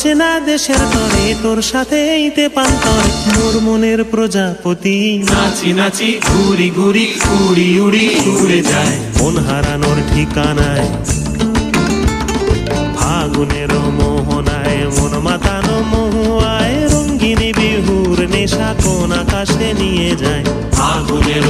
অচেনা দেশের তরে তোর সাথে এইতে পান্তরে মোর মনের প্রজাপতি নাচি নাচি ঘুরি ঘুরি উড়ি উড়ি উড়ে যায় মন হারানোর ঠিকানায় ফাগুনের মোহনায় মন মাতানো মহুয়ায় রঙ্গিনী বিহুর নেশা কোন আকাশে নিয়ে যায় আগুনের